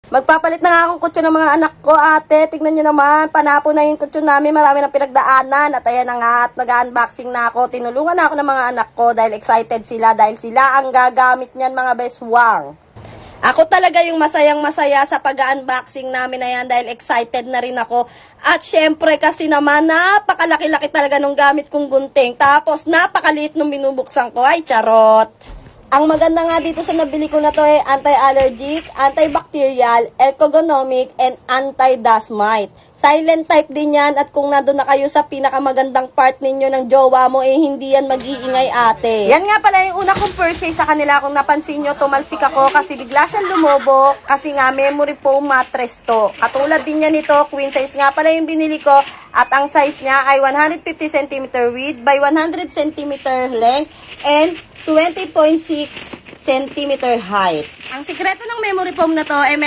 Magpapalit na nga akong kutso ng mga anak ko, ate. Tignan nyo naman, panapo na yung kutso namin. Marami ng pinagdaanan. At ayan na nga, at nag-unboxing na ako. Tinulungan na ako ng mga anak ko dahil excited sila. Dahil sila ang gagamit niyan, mga beswang. Ako talaga yung masayang-masaya sa pag-unboxing namin na yan dahil excited na rin ako. At syempre kasi naman, napakalaki-laki talaga nung gamit kong gunting. Tapos napakaliit nung binubuksan ko. Ay, charot! Ang maganda nga dito sa nabili ko na to ay anti-allergic, antibacterial, ergonomic, and anti-dust mite. Silent type din yan at kung nandun na kayo sa pinakamagandang part ninyo ng jowa mo, hindi yan mag-iingay, ate. Yan nga pala yung una kong purchase sa kanila. Kung napansin nyo, tumalsik ako kasi bigla siyang lumobo kasi nga memory foam mattress to. Katulad din yan nito, queen size nga pala yung binili ko at ang size niya ay 150 cm width by 100 cm length and 20.6 cm height. Ang sikreto ng memory foam na to ay